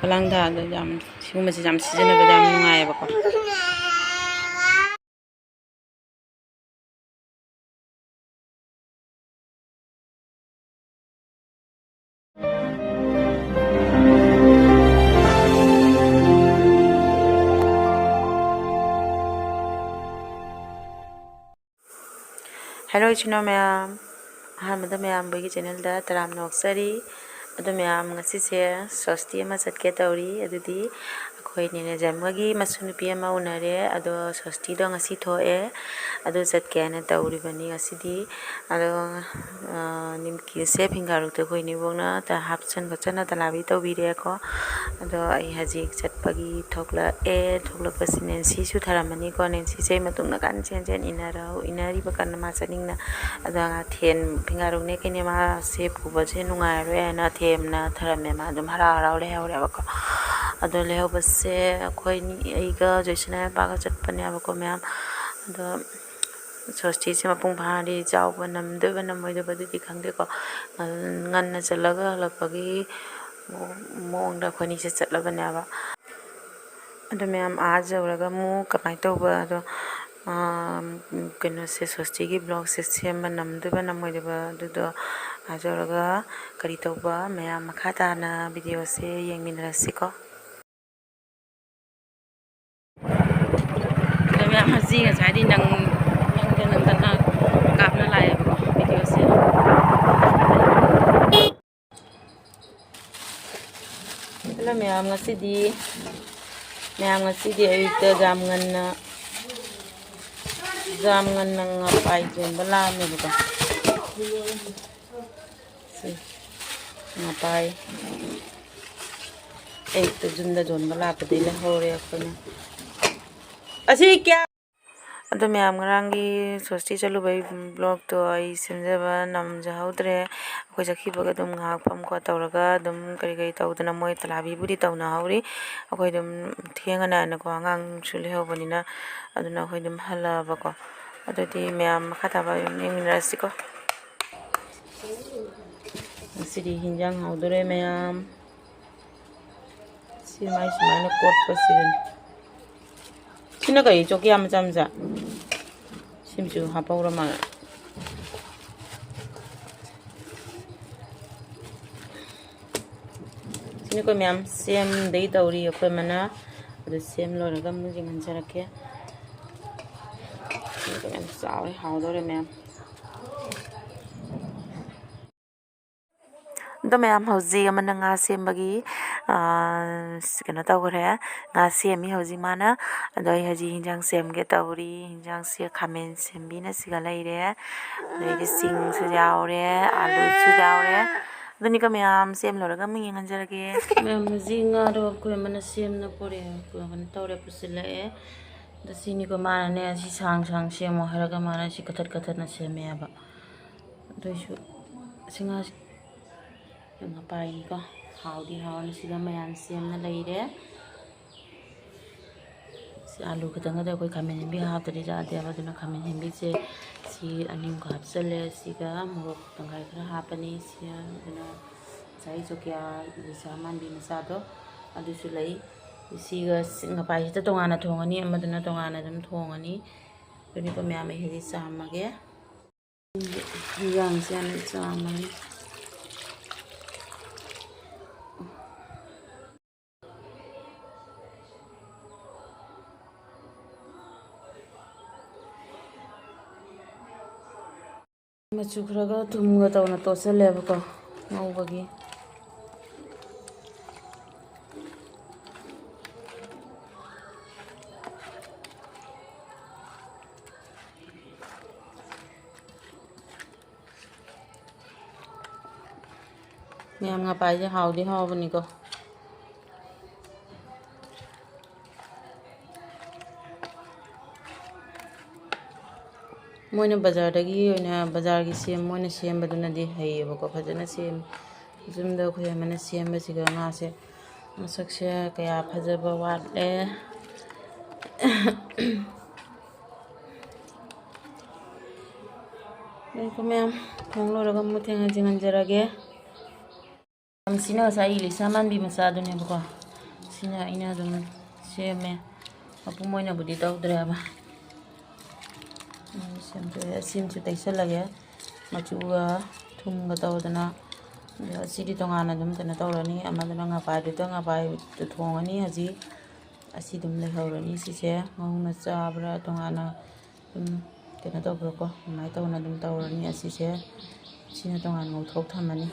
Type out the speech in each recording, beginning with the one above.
olangthada yam sigumase yam sijanabada yam nungaibako. Hello chino ma'am. Ahamada ma'am bogi channel da taram noksari. Ado ma'am ngasi se Soshti ama chatke tauri adudi akhoi nene jamagi masunupi ama unare ado Soshti do ngasi thoe ado chatke na tauri bani ngasi di ado nimki se fingaru te khoi ni bongna ta hapchan bachana talabi tawire ko ado ai haji chatpagi thokla pasinen si su tharamani ko nen si sei matungna kan chen inari bakan ma chaning na ada then fingaru ne kene ma se puba je nungai re na them na tharame ma dum hara leihoure bako ado leihoba se khoi ni aiga joisna ba ga chatpane bako ma'am ado Soshti se mapung phari jawba namdeba namoideba dudi khangde ko nganna chalaga halakpagi mongda khoni se chatlabane aba ado ma'am ajauraga mu kamai toba ado keno se Soshti gi blog se semba namdeba namoideba dudo ajauraga kari toba ma'am makha tana video se yengminrasi ko ado ma'am haji ga jadi nang kapna lai ba video se hello ma'am ngasidi ayuta jam ngan ngapai jon bala me ba si ngapai to junda jon bala pa de leihoure akona asi kya ado ma'am ngerangi Soshti chalu bai blog to ai semjaba namjahaudre akoi jakhibaga dum ngak pam ko tawraga dum kari tawdana moi talabi budi tawna hauri akoi dum thengana na ko ngang sule hobanina aduna akoi dum hala bako adodi ma'am khata ba yengminrasi ko sidi hinjang haudore ma'am si mai sumana kot pasirin sina kai choki am chamja simju hapaura ma sini ko ma'am sem dei tauri akoi mana ado sem loraga mu jingan jarake sini ko ma'am sawi haudore ma'am do ma'am hauji amana nga sembagi kena tawre nga semi hauji mana ado haji hinjang semge tawri hinjang se khamen sembi na siga laire ade sing su jaure alu su jaure duni ka ma'am sem loraga mu yengan jarage ma'am jinga do ko mana sem na pore ko kan tawre pusila e da sini ko mana ne si sang semo haraga mana si katat na seme aba do su singa ngapai ko haudi hawan siga mayan semna leire si alu khadanga da koi khamen hembi haptari jade abaduna khamen hembi se si anim ko hapsale siga morok tangai khara hapani si aduna sai chokya saman bi masado adu sulai siga ngapai ta tongana thongani amaduna tongana dum thongani duni ko mya me hedi samage yang sian samani machu khraga tumga tawna tosaleba ko ngaubagi ma'am ngapai je haudi hawbani ko moina bazar dagi oina bazar gi sem moina sem baduna di hayeba ko fajana sem jumda khoya mana sem ba siga nga se masakse kaya fajaba watle ko ma'am thonglo raga mu thenga jingan jarage am sina sa ili saman bi masa dune ko sina aina dum seme mapum moina budi tawdre ba semte simchu taisalage machuga thumga tawdana sidi tongana dum tana tawrani amadana ngapai du ngapai tu thongani haji asi dum leihourani sise ngawna chabra tongana dum tana tawbra ko mai tawna dum tawrani asise sina tongana ngawthok thamani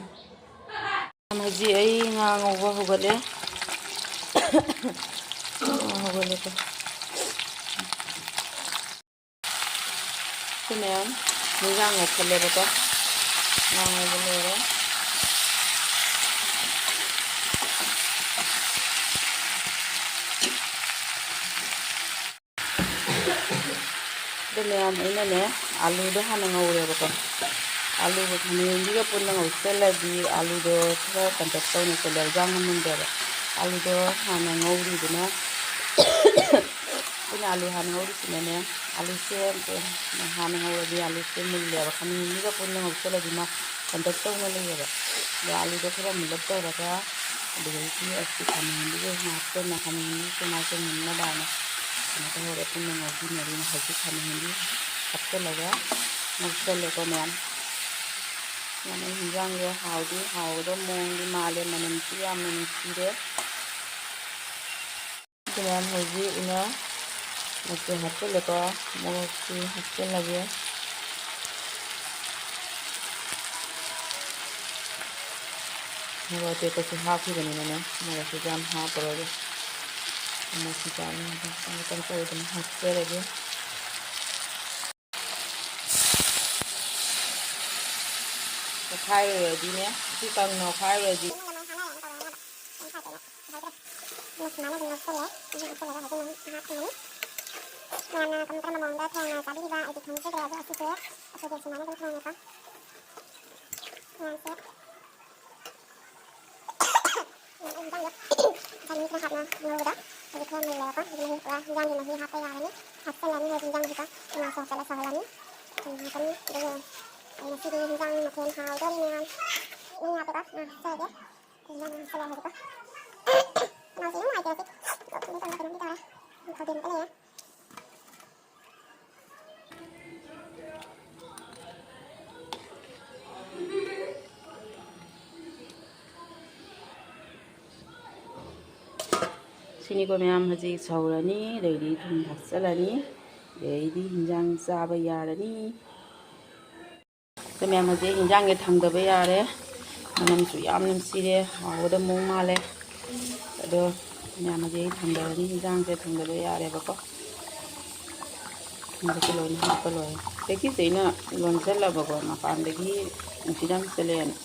haji ai nga ngawba hogale hogale ko 그러면 물장을 걸려보고 양을 걸려요. 그러면 이번에 알루도 하나 넣으려고 알루도 하는 우리가 뽑는 거 샐러드 알루도 그거 반짝거리는 샐러드 장하면 돼요. 알루도 하나 넣으리구나. 그냥 알루 하나 넣으시면은 알루쌤 하는 거라도 알루쌤 물려봐. 가면 우리가 뽑는 거 샐러드만 반짝거리는 거예요. 알루도 그럼 물렸다가 이렇게 어떻게 가면 이게 맛있나 가면 이게 맛이 있나 봐요. 그래서 우리 뽑는 거 우리는 하지 가면 이게 갑자기가 먹을래고 면 나는 현장에 하우도 몽디 말에 나는 찌야면 찌래 그냥 하지 이나 먹게 합쳐려고 먹지 합쳐려고 뭐가 되듯이 하기는 뭐가 좀 하버려 뭐 진짜 아니야 좀 거기 좀 합쳐려고 khai rồi đi nhé chỉ cần nó khai rồi đi Masih di hijang makin hal dari ini apa kah? Nah, saya dia, hijang saya apa kah? Masih mau aja sih, ini kan belum kita lah, kau diam kali ya. Sini ko mayam haji saurani, dari thum haksalani, dari hijang sabayarani. 그러면 이제 인장에 담가봐야 해. 남수 얌냄씨래 하고도 목말래. 그래도 그냥 이제 담가니 인장에 담가봐야 해 봐고. 이렇게 놓는 거로. 되게 되나 런셀라 봐고 마판데기 인장 셀레는.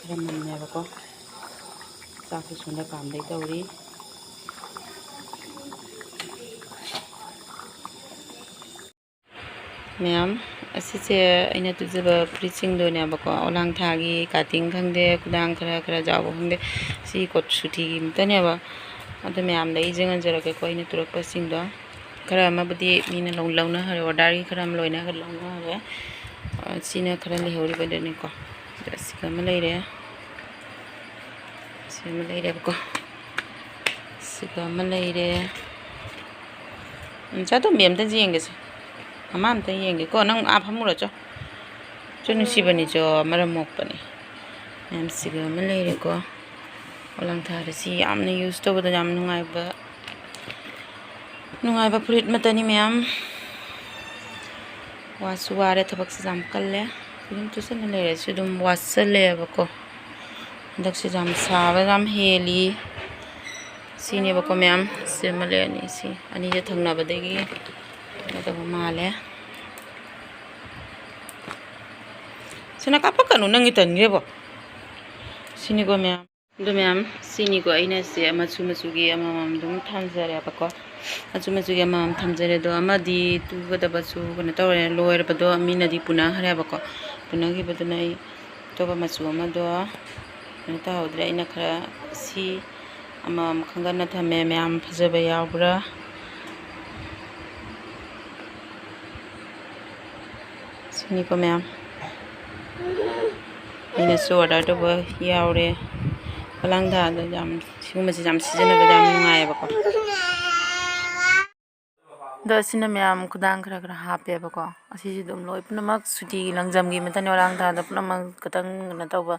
그러면 내 봐고. 자꾸 손에 감대가 우리 ma'am असीसे अना तुजब फ्रिचिंग दोने बको ओलांगथागी cutting खंगदे कुदांग खरा खरा जाबो खंगदे सी coat सुथीगी मतने बा अद ma'am दे इजंग जरके को अना तुरक सिंग दो खरा मबदी मीना लौना हरे ऑर्डर खरा लोइना खरा लौना हरे सीना खरा लेहोरी बदने को सिका म लेरे सिमा लेरे बको सिका म लेरे जातो मेम त जिंगेसे Aman tay yang ko nang apa mula cho nusi cho maram mokpani nam siga malay ko olangthada si amna use to bada jam nungaiba purit matani ma'am wasuware thabak se jam kalle film to san le su dum wasale ba ko dak se jam sawa jam heli sini ba ko ma'am se malay ni si ani je thangna badegi ada male sina kapakan nang itan ngebo sini go ma'am sini go aina se machu gi amam dum thamjare bako machu gi amam thamjare do amadi tu gada bachu gona tawre loyer bado amina di puna hare bako puna gi bado nai to ba machu amado ta hodre aina khara si amam khangana thame ma'am phajaba yawbra sini ko ma'am ꯑꯩꯅꯁꯨ order ꯇꯧꯕ ꯌꯥꯎꯔꯦ olangthada ꯌꯥꯝ ꯁꯤꯒꯨꯝꯕꯁꯦ ꯌꯥꯝ ꯁꯤꯖꯤꯟꯅꯕꯗ ꯌꯥꯝ ꯅꯨꯡꯉꯥꯏꯌꯦꯕꯀꯣ ꯑꯗꯣ ꯑꯁꯤꯅ ꯃꯌꯥꯝ ꯈꯨꯗꯥꯡ ꯈꯔ ꯍꯥꯞꯄꯦꯕꯀꯣ ꯑꯁꯤꯁꯤ ꯑꯗꯨꯝ ꯂꯣꯏ ꯄꯨꯝꯅꯃꯛ ꯁꯨꯇꯤꯒꯤ ꯂꯪꯖꯝꯒꯤ ꯃꯇꯝꯅꯤ olangthada ꯄꯨꯝꯅꯃꯛ ꯈꯤꯇꯪ ꯀꯩꯅꯣ ꯇꯧꯕ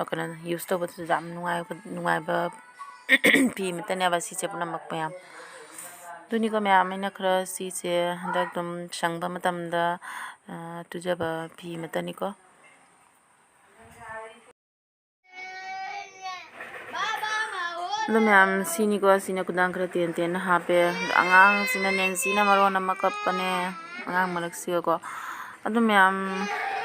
ꯀꯩꯅꯣ ꯌꯨꯁ ꯇꯧꯕꯗꯁꯨ ꯌꯥꯝ ꯅꯨꯡꯉꯥꯏꯕ ꯐꯤ ꯑꯃꯇꯅꯦꯕ ꯁꯤꯁꯦ ꯄꯨꯝꯅꯃꯛ ꯃꯌꯥꯝ ꯑꯗꯨꯅꯤꯀꯣ ꯃꯌꯥꯝ ꯑꯩꯅ ꯈꯔ ꯁꯤꯁꯦ ꯍꯟꯗꯛ ꯑꯗꯨꯝ ꯁꯪꯕ ꯃꯇꯝꯗ ꯇꯨꯖꯕ ꯐꯤ ꯑꯃꯇꯅꯤꯀꯣ ꯑꯗꯣ ꯃꯌꯥꯝ ꯁꯤꯅꯤꯀꯣ ꯁꯤꯅ ꯈꯨꯗꯥꯡ ꯈꯔ ꯇꯦꯟꯅ ꯍꯥꯞꯄꯦ ꯑꯉꯥꯡꯁꯤꯅ ꯅꯦꯟꯁꯤꯅ ꯃꯔꯣꯟ ꯑꯃ ꯀꯞꯄꯅꯦ ꯑꯉꯥꯡ ꯃꯔꯛꯁꯤꯒꯀꯣ ꯑꯗꯨ ꯃꯌꯥꯝ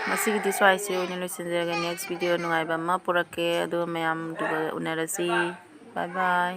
ꯉꯁꯤꯒꯤꯗꯤ ꯁ꯭ꯋꯥꯏꯁꯤ ꯑꯣꯏꯅ ꯂꯣꯏꯁꯤꯟꯖꯔꯒꯦ ꯅꯦꯛꯁ ꯚꯤꯗꯤꯑꯣ ꯅꯨꯡꯉꯥꯏꯕ ꯑꯃ ꯄꯨꯔꯛꯀꯦ ꯑꯗꯨꯒ ꯃꯌꯥꯝ ꯑꯗꯨꯒ ꯎꯅꯔꯁꯤ ꯕꯥꯏ ꯕꯥꯏ